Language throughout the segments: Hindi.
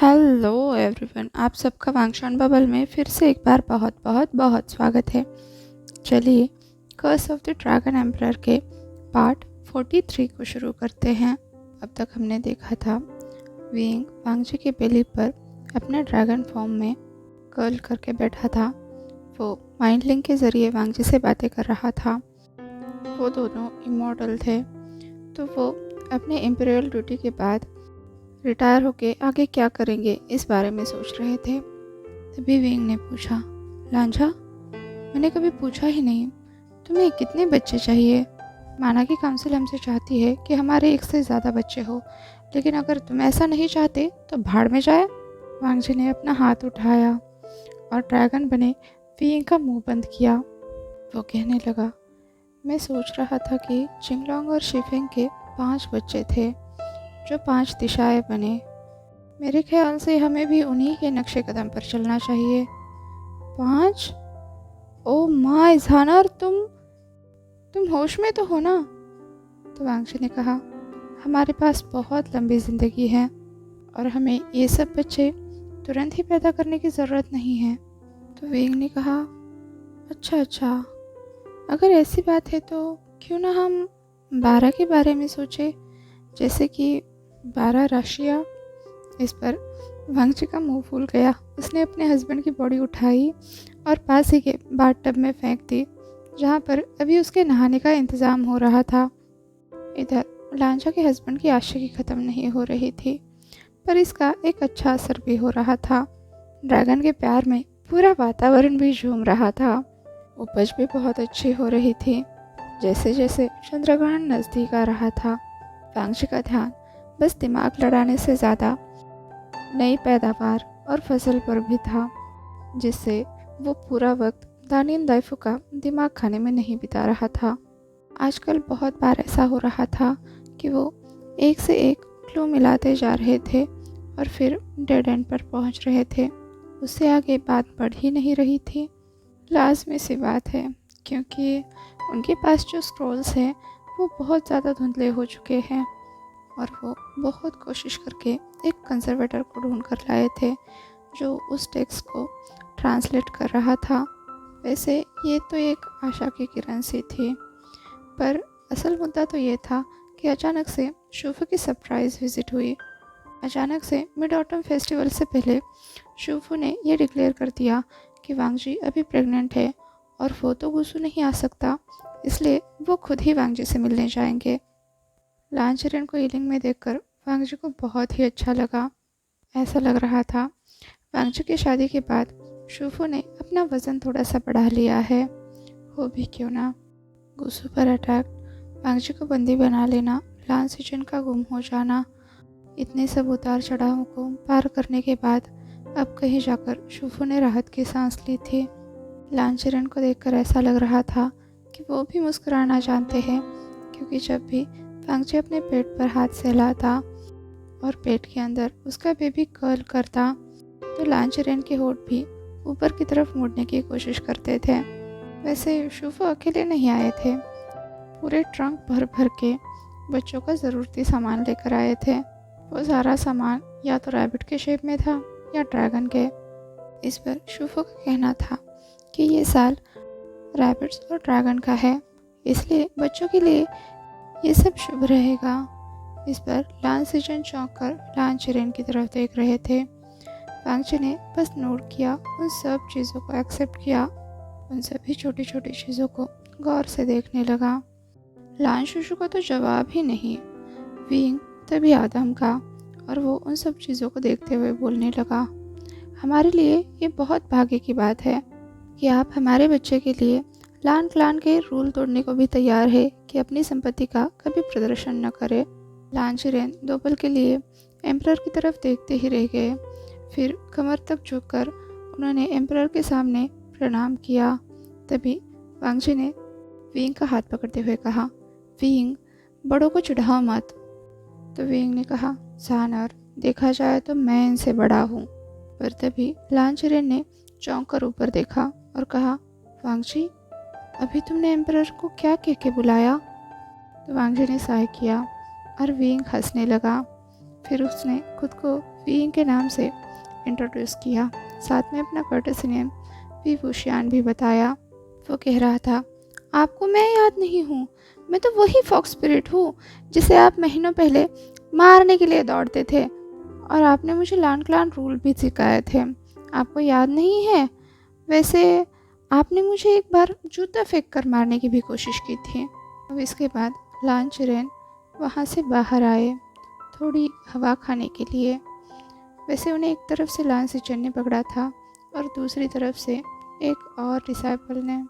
हेलो एवरीवन, आप सबका वांगशान बबल में फिर से एक बार बहुत बहुत बहुत स्वागत है। चलिए curse of the dragon emperor के पार्ट 43 को शुरू करते हैं। अब तक हमने देखा था विंग वांगजी के बेली पर अपने ड्रैगन फॉर्म में कर्ल करके बैठा था। वो माइंड लिंक के ज़रिए वांगजी से बातें कर रहा था। वो दोनों इमॉर्टल थे, तो वो अपने इम्पीरियल ड्यूटी के बाद रिटायर होके आगे क्या करेंगे इस बारे में सोच रहे थे। तभी विंग ने पूछा, लांझा, मैंने कभी पूछा ही नहीं, तुम्हें कितने बच्चे चाहिए? माना कि काउंसिल हमसे चाहती है कि हमारे एक से ज़्यादा बच्चे हो, लेकिन अगर तुम ऐसा नहीं चाहते तो भाड़ में जाए। वांगजी ने अपना हाथ उठाया और ड्रैगन बने विंग का मुंह बंद किया। वो कहने लगा, मैं सोच रहा था कि चिंगलोंग और शिफेंग के 5 बच्चे थे जो 5 दिशाएं बने। मेरे ख्याल से हमें भी उन्हीं के नक्शे कदम पर चलना चाहिए। 5? ओ माय ज़ानर, तुम होश में तो हो ना? तो वांगजी ने कहा, हमारे पास बहुत लंबी ज़िंदगी है और हमें ये सब बच्चे तुरंत ही पैदा करने की ज़रूरत नहीं है। तो विंग ने कहा, अच्छा, अगर ऐसी बात है तो क्यों ना हम 12 के बारे में सोचें, जैसे कि 12 राशियाँ। इस पर वांगजी का मुंह फूल गया। उसने अपने हस्बैंड की बॉडी उठाई और पास ही के बाथटब में फेंक दी, जहाँ पर अभी उसके नहाने का इंतज़ाम हो रहा था। इधर लांझा के हस्बैंड की आशिकी ख़त्म नहीं हो रही थी, पर इसका एक अच्छा असर भी हो रहा था। ड्रैगन के प्यार में पूरा वातावरण भी झूम रहा था। उपज भी बहुत अच्छी हो रही थी। जैसे जैसे चंद्रग्रहण नज़दीक आ रहा था, वांगजी का ध्यान बस दिमाग लड़ाने से ज़्यादा नई पैदावार और फसल पर भी था, जिससे वो पूरा वक्त दानिन दाइफू का दिमाग खाने में नहीं बिता रहा था। आजकल बहुत बार ऐसा हो रहा था कि वो एक से एक क्लू मिलाते जा रहे थे और फिर डेड एंड पर पहुंच रहे थे। उससे आगे बात बढ़ ही नहीं रही थी। लाज़मी सी बात है, क्योंकि उनके पास जो स्क्रॉल्स हैं वो बहुत ज़्यादा धुंधले हो चुके हैं और वो बहुत कोशिश करके एक कंजर्वेटर को ढूंढ कर लाए थे जो उस टेक्स्ट को ट्रांसलेट कर रहा था। वैसे ये तो एक आशा की किरण सी थी, पर असल मुद्दा तो ये था कि अचानक से शूफू की सरप्राइज़ विज़िट हुई। अचानक से मिड ऑटम फेस्टिवल से पहले शूफू ने यह डिक्लेयर कर दिया कि वांगजी अभी प्रेग्नेंट है और वो तो गुस्सू नहीं आ सकता, इसलिए वो खुद ही वांगजी से मिलने जाएंगे। लांचरेन को ईलिंग में देखकर वांगजी को बहुत ही अच्छा लगा। ऐसा लग रहा था वांगजी की शादी के बाद शूफू ने अपना वज़न थोड़ा सा बढ़ा लिया है। हो भी क्यों ना, गुस्सू पर अटैक, वांगजी को बंदी बना लेना, लांसिजन का गुम हो जाना, इतने सब उतार चढ़ावों को पार करने के बाद अब कहीं जाकर शूफू ने राहत की सांस ली थी। लांचरेन को देखकर ऐसा लग रहा था कि वो भी मुस्कुराना जानते हैं, क्योंकि जब भी वांगजी अपने पेट पर हाथ सहलाता और पेट के अंदर उसका बेबी कर्ल करता तो लांचरेन के होठ भी ऊपर की तरफ मुड़ने की कोशिश करते थे। वैसे शूफू अकेले नहीं आए थे, पूरे ट्रंक भर भर के बच्चों का ज़रूरती सामान लेकर आए थे। वो सारा सामान या तो रैबिट के शेप में था या ड्रैगन के। इस पर शूफू का कहना था कि ये साल रैबिट्स और ड्रैगन का है, इसलिए बच्चों के लिए ये सब शुभ रहेगा। इस पर लांसिजन चौंक कर लांचरेन की तरफ देख रहे थे। वांगजी ने बस नोट किया, उन सब चीज़ों को एक्सेप्ट किया, उन सभी छोटी छोटी चीज़ों को गौर से देखने लगा। लांशुशु को तो जवाब ही नहीं। विंग तभी आदम का, और वो उन सब चीज़ों को देखते हुए बोलने लगा, हमारे लिए ये बहुत भाग्य की बात है कि आप हमारे बच्चे के लिए लान क्लान के रूल तोड़ने को भी तैयार है कि अपनी संपत्ति का कभी प्रदर्शन न करे। लांचरेन 2 पल के लिए एम्परर की तरफ देखते ही रह गए, फिर कमर तक झुककर उन्होंने एम्परर के सामने प्रणाम किया। तभी वांगजी ने विंग का हाथ पकड़ते हुए कहा, विंग, बड़ों को चिढ़ाओ मत। तो विंग ने कहा, ज़ानर, देखा जाए तो मैं इनसे बड़ा हूँ। पर तभी लांचरेन ने चौंक कर ऊपर देखा और कहा, वांगजी, अभी तुमने एम्परर को क्या कह के बुलाया? तो वांगजी ने साय किया और विंग हंसने लगा। फिर उसने खुद को वीइंग के नाम से इंट्रोड्यूस किया, साथ में अपना कर्टसी नेम वी वुशियान भी बताया। वो कह रहा था, आपको मैं याद नहीं हूँ, मैं तो वही फॉक्स स्पिरिट हूँ जिसे आप महीनों पहले मारने के लिए दौड़ते थे, और आपने मुझे लान क्लान रूल भी सिखाए थे, आपको याद नहीं है? वैसे आपने मुझे एक बार जूता फेंक कर मारने की भी कोशिश की थी। अब इसके बाद लान चिरेन वहाँ से बाहर आए थोड़ी हवा खाने के लिए। वैसे उन्हें एक तरफ से लान सिचन ने पकड़ा था और दूसरी तरफ से एक और डिसाइपल ने।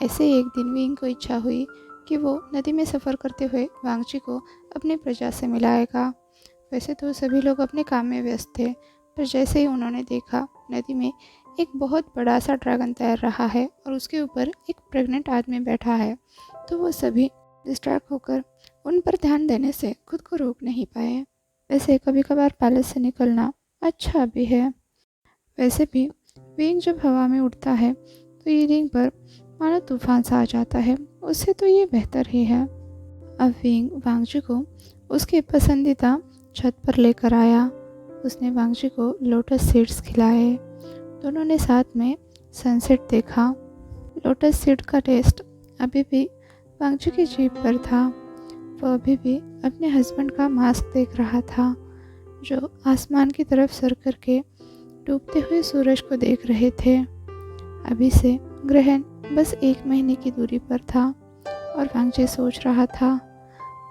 ऐसे एक दिन विंग को इच्छा हुई कि वो नदी में सफ़र करते हुए वांगची को अपनी प्रजा से मिलाएगा। वैसे तो सभी लोग अपने काम में व्यस्त थे, पर जैसे ही उन्होंने देखा नदी में एक बहुत बड़ा सा ड्रैगन तैर रहा है और उसके ऊपर एक प्रेग्नेंट आदमी बैठा है, तो वो सभी डिस्ट्रैक्ट होकर उन पर ध्यान देने से खुद को रोक नहीं पाए। वैसे कभी कभार पैलेस से निकलना अच्छा भी है। वैसे भी विंग जब हवा में उड़ता है तो यीलिंग पर मानो तूफान सा आ जाता है, उससे तो ये बेहतर ही है। अब विंग वांगजी को उसके पसंदीदा छत पर लेकर आया। उसने वांगजी को लोटस सीड्स खिलाए। दोनों ने साथ में सनसेट देखा। लोटस सीड का टेस्ट अभी भी वांगजी की जीभ पर था। वो अभी भी अपने हस्बैंड का मास्क देख रहा था, जो आसमान की तरफ सर करके डूबते हुए सूरज को देख रहे थे। अभी से ग्रहण बस 1 महीने की दूरी पर था और वांगजी सोच रहा था,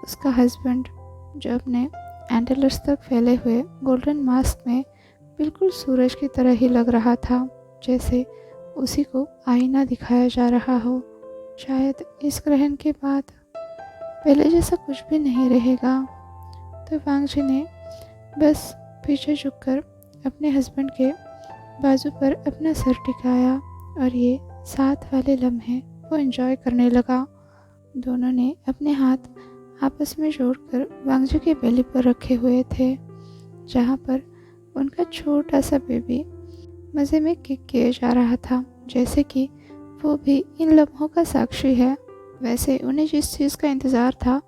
उसका हस्बैंड जो अपने एंटेलर्स तक फैले हुए गोल्डन मास्क में बिल्कुल सूरज की तरह ही लग रहा था, जैसे उसी को आईना दिखाया जा रहा हो। शायद इस ग्रहण के बाद पहले जैसा कुछ भी नहीं रहेगा। तो वांगजी ने बस पीछे झुककर अपने हस्बैंड के बाजू पर अपना सर टिकाया और ये साथ वाले लम्हे वो एंजॉय करने लगा। दोनों ने अपने हाथ आपस में जोड़कर वांगजी के बेली पर रखे हुए थे, जहाँ पर उनका छोटा सा बेबी मज़े में किक किए जा रहा था, जैसे कि वो भी इन लम्हों का साक्षी है। वैसे उन्हें जिस चीज़ का इंतज़ार था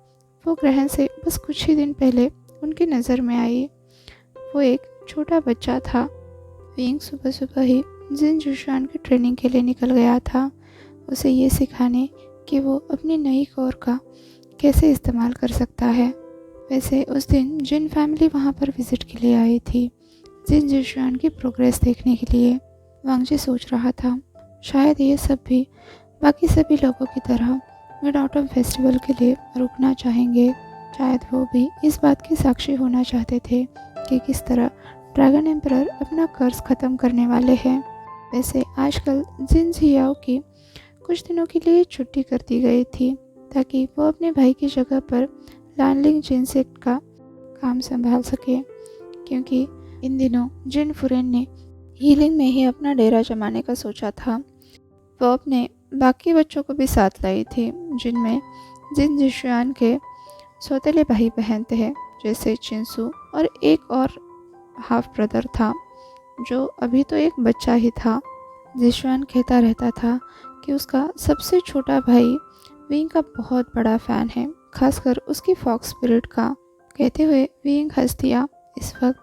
वो ग्रहण से बस कुछ ही दिन पहले उनकी नज़र में आई। वो एक छोटा बच्चा था। विंग सुबह सुबह ही जिन जुशान की ट्रेनिंग के लिए निकल गया था, उसे ये सिखाने कि वो अपनी नई कोर का कैसे इस्तेमाल कर सकता है। वैसे उस दिन जिन फैमिली वहाँ पर विज़िट के लिए आई थी, जिन जुशान की प्रोग्रेस देखने के लिए। वांगजी सोच रहा था शायद ये सब भी बाकी सभी लोगों की तरह मिड ऑटम फेस्टिवल के लिए रुकना चाहेंगे। शायद वो भी इस बात की साक्षी होना चाहते थे कि किस तरह ड्रैगन एम्परर अपना कर्ज ख़त्म करने वाले हैं। वैसे आजकल जिन जियाओ की कुछ दिनों के लिए छुट्टी कर दी गई थी ताकि वो अपने भाई की जगह पर लानलिंग जिनसेट का काम संभाल सके, क्योंकि इन दिनों जिन फुरेन ने हीलिंग में ही अपना डेरा जमाने का सोचा था। वो अपने बाकी बच्चों को भी साथ लाई थी, जिनमें जिन जिशुआन के सौतेले भाई बहन थे, जैसे चिंसू, और एक और हाफ ब्रदर था जो अभी तो एक बच्चा ही था। जिशुआन कहता रहता था कि उसका सबसे छोटा भाई विंग का बहुत बड़ा फ़ैन है, खासकर उसकी फॉक्स स्पिरिट का। कहते हुए विंग हंस दिया। इस वक्त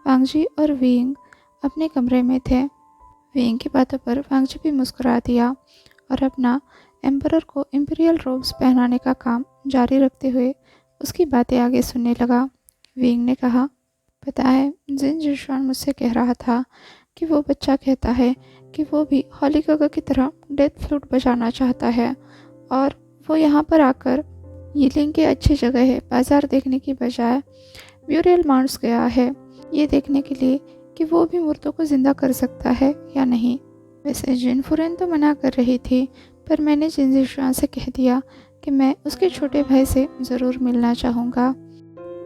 वांगजी और विंग अपने कमरे में थे। विंग की बातों पर वांगजी भी मुस्कुरा दिया और अपना एम्परर को इम्पीरियल रोब्स पहनाने का काम जारी रखते हुए उसकी बातें आगे सुनने लगा। विंग ने कहा, पता है जिन जिशुआन मुझसे कह रहा था कि वो बच्चा कहता है कि वो भी हॉली गगा की तरह डेथ फ्लूट बजाना चाहता है, और वो यहाँ पर आकर यीलिंग के अच्छी जगह है बाज़ार देखने की बजाय ब्यूरियल माउंट्स गया है, ये देखने के लिए कि वो भी मुर्दों को ज़िंदा कर सकता है या नहीं। वैसे जिन फुरेन तो मना कर रही थी, पर मैंने जिन जिशुआन से कह दिया कि मैं उसके छोटे भाई से ज़रूर मिलना चाहूँगा।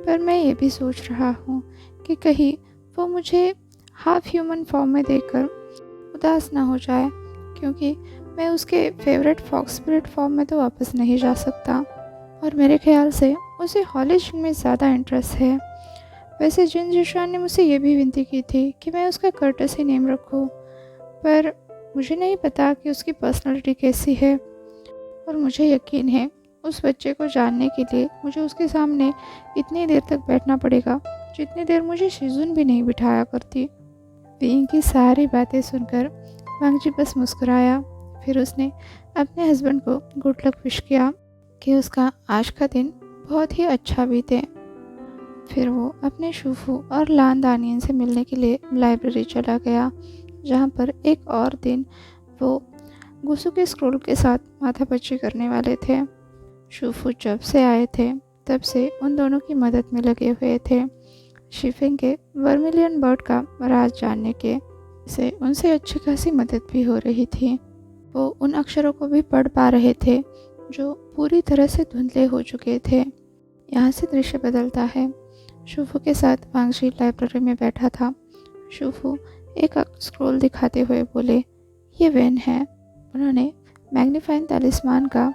पर मैं ये भी सोच रहा हूँ कि कहीं वो मुझे हाफ ह्यूमन फॉर्म में देखकर उदास ना हो जाए, क्योंकि मैं उसके फेवरेट फॉक्स स्पिरिट फॉर्म में तो वापस नहीं जा सकता, और मेरे ख्याल से उसे हॉलिश में ज़्यादा इंटरेस्ट है। वैसे जिन जिशुआन ने मुझसे ये भी विनती की थी कि मैं उसका कर्टसी नेम रखूँ, पर मुझे नहीं पता कि उसकी पर्सनालिटी कैसी है, और मुझे यकीन है उस बच्चे को जानने के लिए मुझे उसके सामने इतनी देर तक बैठना पड़ेगा जितनी देर मुझे शिजुन भी नहीं बिठाया करती। विंग की सारी बातें सुनकर वांगजी बस मुस्कुराया। फिर उसने अपने हस्बैंड को गुड लक विश किया कि उसका आज का दिन बहुत ही अच्छा बीते। फिर वो अपने शूफू और लान दानियन से मिलने के लिए लाइब्रेरी चला गया, जहाँ पर एक और दिन वो गुसु के स्क्रोल के साथ माथापच्ची करने वाले थे। शूफू जब से आए थे तब से उन दोनों की मदद में लगे हुए थे, शिफिंग के वर्मिलियन बर्ड का राज जानने के से उनसे अच्छी खासी मदद भी हो रही थी। वो उन अक्षरों को भी पढ़ पा रहे थे जो पूरी तरह से धुंधले हो चुके थे। यहाँ से दृश्य बदलता है। शूफू के साथ वांगजी लाइब्रेरी में बैठा था। शूफू एक स्क्रोल दिखाते हुए बोले, ये वेन है। उन्होंने मैग्नीफाइंग तालिस्मान का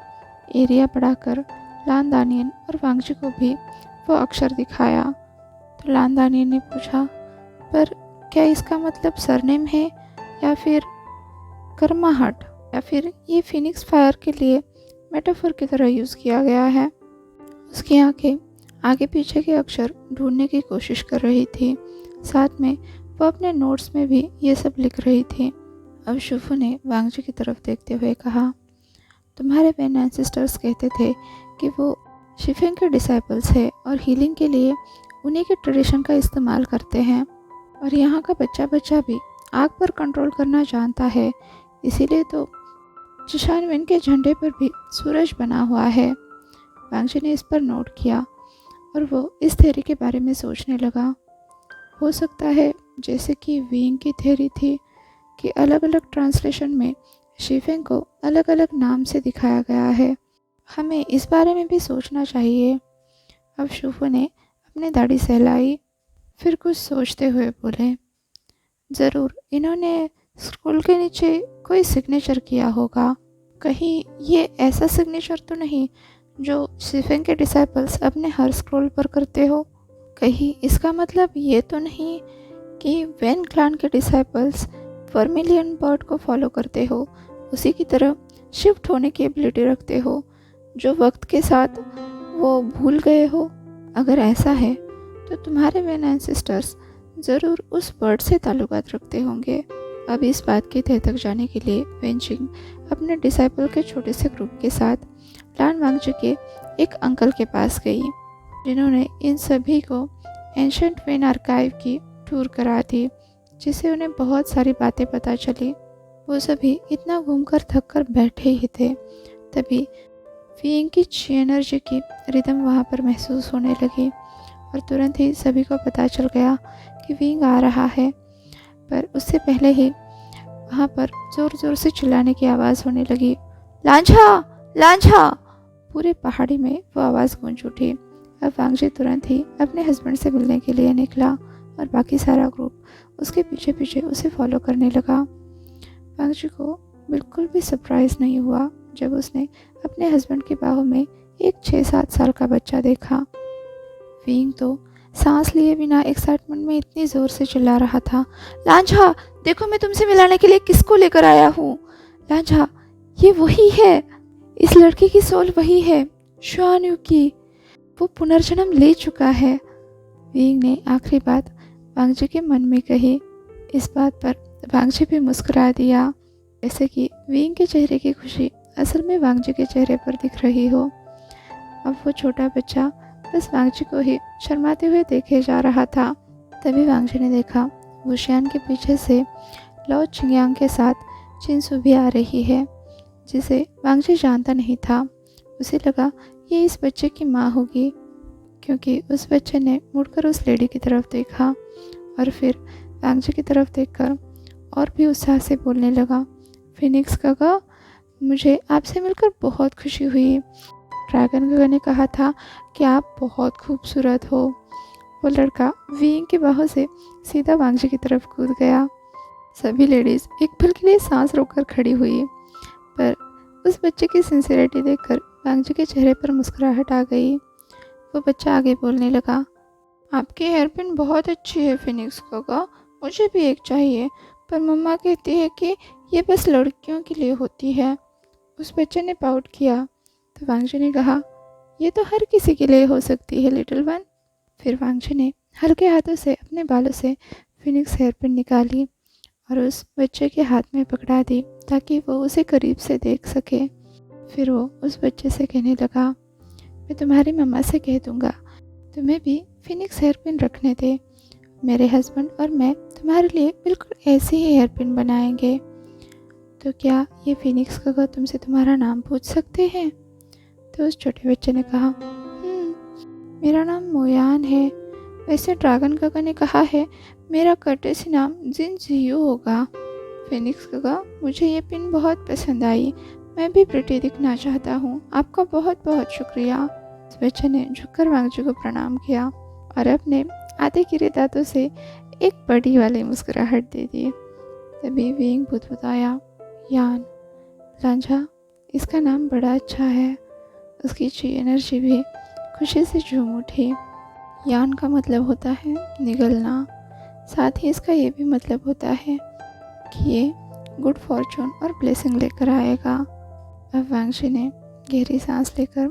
एरिया बढ़ाकर लान दानियन और वांगजी को भी वो अक्षर दिखाया। तो लान दानियन ने पूछा, पर क्या इसका मतलब सरनेम है या फिर कर्माहट, या फिर ये फिनिक्स फायर के लिए मेटाफर की तरह यूज़ किया गया है? उसकी आंखें आगे पीछे के अक्षर ढूंढने की कोशिश कर रही थी। साथ में वो अपने नोट्स में भी ये सब लिख रही थी। अब शूफू ने वांगजी की तरफ देखते हुए कहा, तुम्हारे वेन एंसेस्टर्स कहते थे कि वो शिफिंग के डिसाइपल्स है और हीलिंग के लिए उन्हीं के ट्रेडिशन का इस्तेमाल करते हैं। और यहाँ का बच्चा बच्चा भी आग पर कंट्रोल करना जानता है, इसीलिए तो चिशानविन के झंडे पर भी सूरज बना हुआ है। वांगजी ने इस पर नोट किया और वो इस थ्योरी के बारे में सोचने लगा। हो सकता है जैसे कि विंग की थ्योरी थी कि अलग अलग ट्रांसलेशन में शिफिंग को अलग अलग नाम से दिखाया गया है। हमें इस बारे में भी सोचना चाहिए। अब शूफू ने अपनी दाढ़ी सहलाई, फिर कुछ सोचते हुए बोले, ज़रूर इन्होंने स्क्रोल के नीचे कोई सिग्नेचर किया होगा। कहीं ये ऐसा सिग्नेचर तो नहीं जो शिफिंग के डिसाइपल्स अपने हर स्क्रोल पर करते हो? कहीं इसका मतलब ये तो नहीं कि वेन क्लान के डिसाइपल्स वर्मिलियन बर्ड को फॉलो करते हो, उसी की तरह शिफ्ट होने की एबिलिटी रखते हो जो वक्त के साथ वो भूल गए हो? अगर ऐसा है तो तुम्हारे वेन एंसेस्टर्स ज़रूर उस बर्ड से ताल्लुकात रखते होंगे। अब इस बात की तह तक जाने के लिए वेंचिंग अपने डिसाइपल के छोटे से ग्रुप के साथ लान वांगजी के एक अंकल के पास गई, जिन्होंने इन सभी को एंशंट वेन आर्काइव की टूर करा दी, जिससे उन्हें बहुत सारी बातें पता चली। वो सभी इतना घूमकर थक कर बैठे ही थे, तभी विंग की ची एनर्जी की रिदम वहाँ पर महसूस होने लगी और तुरंत ही सभी को पता चल गया कि विंग आ रहा है। पर उससे पहले ही वहाँ पर ज़ोर ज़ोर से चिल्लाने की आवाज़ होने लगी, लांझा लांझा! पूरे पहाड़ी में वो आवाज़ गूंज उठी। अब वांगजी तुरंत ही अपने हस्बैंड से मिलने के लिए निकला और बाकी सारा ग्रुप उसके पीछे पीछे उसे फॉलो करने लगा। वांगजी को बिल्कुल भी सरप्राइज़ नहीं हुआ जब उसने अपने हस्बैंड की बाहों में एक 6-7 साल का बच्चा देखा। विंग तो सांस लिए बिना एक्साइटमेंट में इतनी ज़ोर से चिल्ला रहा था, लांझा देखो, मैं तुमसे मिलाने के लिए किसको लेकर आया हूँ। लांझा, ये वही है, इस लड़के की सोल वही है, शुआन यू की। वो पुनर्जन्म ले चुका है। विंग ने आखिरी बात वांगजी के मन में कही। इस बात पर वांगजी भी मुस्कुरा दिया, जैसे कि विंग के चेहरे की खुशी असल में वांगजी के चेहरे पर दिख रही हो। अब वो छोटा बच्चा बस वांगजी को ही शर्माते हुए देखे जा रहा था। तभी वांगजी ने देखा वुशियान के पीछे से लो चिंगयांग के साथ चिंसू भी आ रही है, जिसे वांगजी जानता नहीं था। उसे लगा ये इस बच्चे की माँ होगी, क्योंकि उस बच्चे ने मुड़कर उस लेडी की तरफ देखा और फिर वांगजी की तरफ देखकर और भी उत्साह से बोलने लगा, फिनिक्स काका, मुझे आपसे मिलकर बहुत खुशी हुई। ड्रैगन काका ने कहा था कि आप बहुत खूबसूरत हो। वो लड़का विंग की बाहों से सीधा वांगजी की तरफ कूद गया। सभी लेडीज़ एक पल के लिए सांस रोककर खड़ी हुई, पर उस बच्चे की सिंसियरिटी देखकर वांगजी के चेहरे पर मुस्कुराहट आ गई। वो बच्चा आगे बोलने लगा, आपकी हेयर पिन बहुत अच्छी है फिनिक्स काका, मुझे भी एक चाहिए, पर मम्मा कहती है कि ये बस लड़कियों के लिए होती है। उस बच्चे ने पाउट किया तो वांगजी ने कहा, ये तो हर किसी के लिए हो सकती है लिटिल वन। फिर वांगजी ने हल्के हाथों से अपने बालों से फिनिक्स हेयरपिन निकाली और उस बच्चे के हाथ में पकड़ा दी ताकि वो उसे करीब से देख सके। फिर वो उस बच्चे से कहने लगा, मैं तुम्हारी मम्मा से कह दूंगा तुम्हें भी फिनिक्स हेयरपिन रखने दे। मेरे हस्बैंड और मैं तुम्हारे लिए बिल्कुल ऐसी ही हेयरपिन बनाएंगे। तो क्या ये फिनिक्स काका तुमसे तुम्हारा नाम पूछ सकते हैं? तो उस छोटे बच्चे ने कहा, मेरा नाम मोयान है। वैसे ड्रैगन काका ने कहा है मेरा कर्टेसी नाम जिन जियो होगा। फिनिक्स काका, मुझे ये पिन बहुत पसंद आई। मैं भी प्रिटी दिखना चाहता हूँ। आपका बहुत बहुत शुक्रिया। उस बच्चे ने झुककर वांगजी को प्रणाम किया और अपने आधे गिरे दांतों से एक बड़ी वाली मुस्कुराहट दे दी। तभी विंग बुदबुदाया, यान, लांझा, इसका नाम बड़ा अच्छा है। उसकी ची एनर्जी भी खुशी से झूम उठी। यान का मतलब होता है निगलना। साथ ही इसका ये भी मतलब होता है कि ये गुड फॉर्चून और ब्लेसिंग लेकर आएगा। अब वांगशी ने गहरी सांस लेकर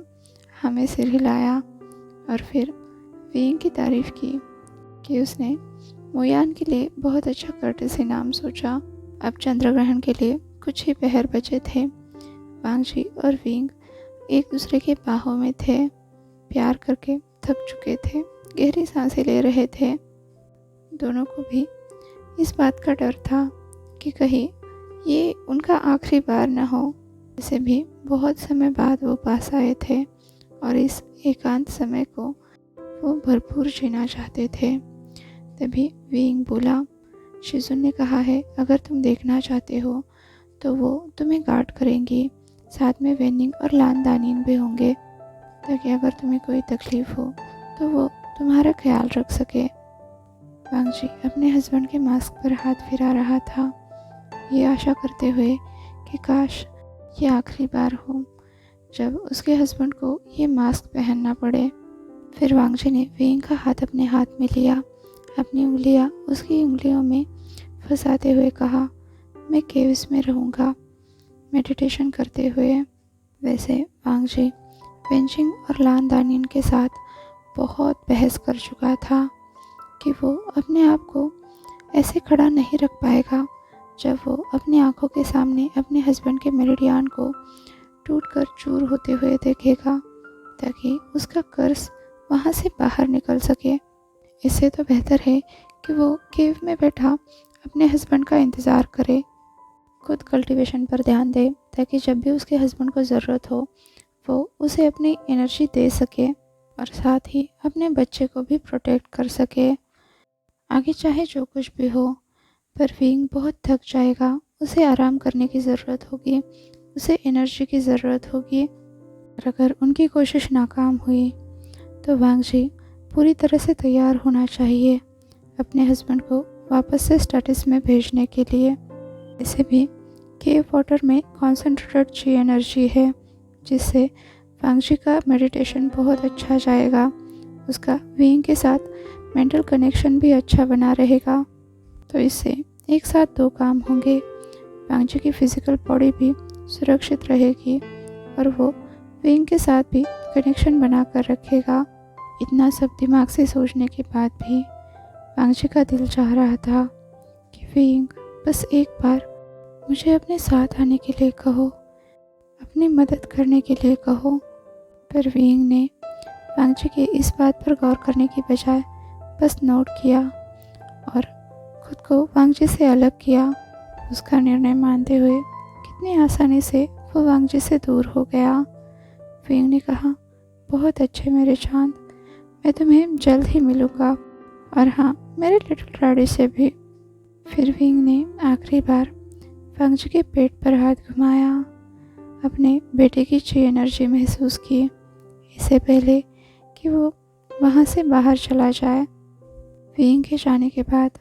हमें सिर हिलाया और फिर विंग की तारीफ की कि उसने मोयान के लिए बहुत अच्छा कर्टेसी नाम सोचा। अब चंद्रग्रहण के लिए कुछ ही पहर बचे थे। वांगशी और विंग एक दूसरे के बाहों में थे। प्यार करके थक चुके थे, गहरी सांसें ले रहे थे। दोनों को भी इस बात का डर था कि कहीं ये उनका आखिरी बार न हो। वैसे भी बहुत समय बाद वो पास आए थे और इस एकांत समय को वो भरपूर जीना चाहते थे। तभी विंग बोला, शिजुन ने कहा है अगर तुम देखना चाहते हो तो वो तुम्हें गार्ड करेंगी। साथ में वेनिंग और लान दानिन भी होंगे ताकि अगर तुम्हें कोई तकलीफ़ हो तो वो तुम्हारा ख्याल रख सके। वांगजी अपने हस्बैंड के मास्क पर हाथ फिरा रहा था, ये आशा करते हुए कि काश ये आखिरी बार हो जब उसके हस्बैंड को ये मास्क पहनना पड़े। फिर वांगजी ने विंग का हाथ अपने हाथ में लिया, अपनी उंगलियां उसकी उंगलियों में फंसाते हुए कहा, मैं केव्स में रहूँगा मेडिटेशन करते हुए। वैसे वांगजी वेंचिंग और लान दानिन के साथ बहुत बहस कर चुका था कि वो अपने आप को ऐसे खड़ा नहीं रख पाएगा जब वो अपनी आंखों के सामने अपने हस्बैंड के मेरिडियन को टूटकर चूर होते हुए देखेगा ताकि उसका कर्ज वहाँ से बाहर निकल सके। इससे तो बेहतर है कि वो केव में बैठा अपने हस्बैंड का इंतज़ार करे, खुद कल्टीवेशन पर ध्यान दे ताकि जब भी उसके हस्बैंड को ज़रूरत हो वो उसे अपनी एनर्जी दे सके और साथ ही अपने बच्चे को भी प्रोटेक्ट कर सके। आगे चाहे जो कुछ भी हो, पर विंग बहुत थक जाएगा, उसे आराम करने की ज़रूरत होगी, उसे एनर्जी की ज़रूरत होगी। और अगर उनकी कोशिश नाकाम हुई तो वांगजी पूरी तरह से तैयार होना चाहिए अपने हस्बैंड को वापस से स्टेटस में भेजने के लिए। इसे भी केव वाटर में कॉन्सेंट्रेटेड ची एनर्जी है जिससे वांगजी का मेडिटेशन बहुत अच्छा जाएगा। उसका विंग के साथ मेंटल कनेक्शन भी अच्छा बना रहेगा। तो इससे एक साथ दो काम होंगे, वांगजी की फिजिकल बॉडी भी सुरक्षित रहेगी और वो विंग के साथ भी कनेक्शन बना कर रखेगा। इतना सब दिमाग से सोचने के बाद भी वांगजी का दिल चाह रहा था कि विंग बस एक बार मुझे अपने साथ आने के लिए कहो, अपनी मदद करने के लिए कहो। पर विंग ने वांगजी के इस बात पर गौर करने की बजाय बस नोट किया और खुद को वांगजी से अलग किया। उसका निर्णय मानते हुए कितनी आसानी से वो वांगजी से दूर हो गया। विंग ने कहा, बहुत अच्छे मेरे चांद, मैं तुम्हें जल्द ही मिलूँगा और हाँ, मेरे लिटिल डैडी से भी। फिर विंग ने आखिरी बार वांगजी के पेट पर हाथ घुमाया, अपने बेटे की ची एनर्जी महसूस की इससे पहले कि वो वहाँ से बाहर चला जाए। विंग के जाने के बाद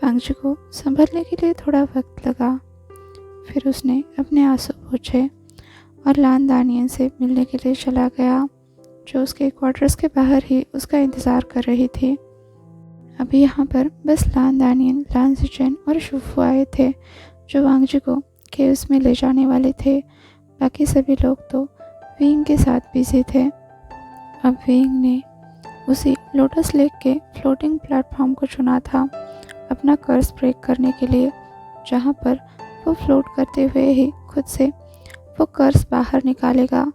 वांगजी को संभलने के लिए थोड़ा वक्त लगा। फिर उसने अपने आंसू पोंछे और लान दानियन से मिलने के लिए चला गया जो उसके क्वार्टर्स के बाहर ही उसका इंतज़ार कर रही थी। अभी यहाँ पर बस लान दानियन, लान सिचेन और शुफू आए थे जो वांगजी को केव्स में ले जाने वाले थे। बाकी सभी लोग तो विंग के साथ बिजी थे। अब विंग ने उसी लोटस लेक के फ्लोटिंग प्लेटफॉर्म को चुना था अपना कर्स ब्रेक करने के लिए, जहाँ पर वो फ्लोट करते हुए ही खुद से वो कर्स बाहर निकालेगा।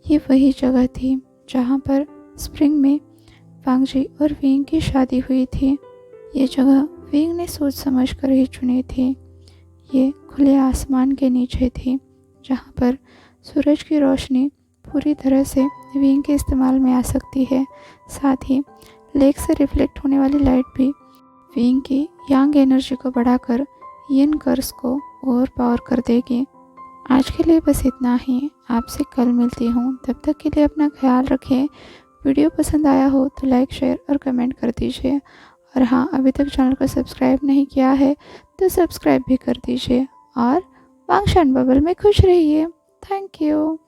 ये वही जगह थी जहाँ पर स्प्रिंग में वांगजी और विंग की शादी हुई थी। ये जगह विंग ने सोच समझ कर ही चुनी थी। ये खुले आसमान के नीचे थी, जहाँ पर सूरज की रोशनी पूरी तरह से विंग के इस्तेमाल में आ सकती है। साथ ही लेक से रिफ्लेक्ट होने वाली लाइट भी विंग की यांग एनर्जी को बढ़ाकर यिन कर्स को ओवर पावर कर देगी। आज के लिए बस इतना ही। आपसे कल मिलती हूँ, तब तक के लिए अपना ख्याल रखें। वीडियो पसंद आया हो तो लाइक, शेयर और कमेंट कर दीजिए। और हाँ, अभी तक चैनल को सब्सक्राइब नहीं किया है तो सब्सक्राइब भी कर दीजिए। और वांगशान बबल में खुश रहिए। Thank you.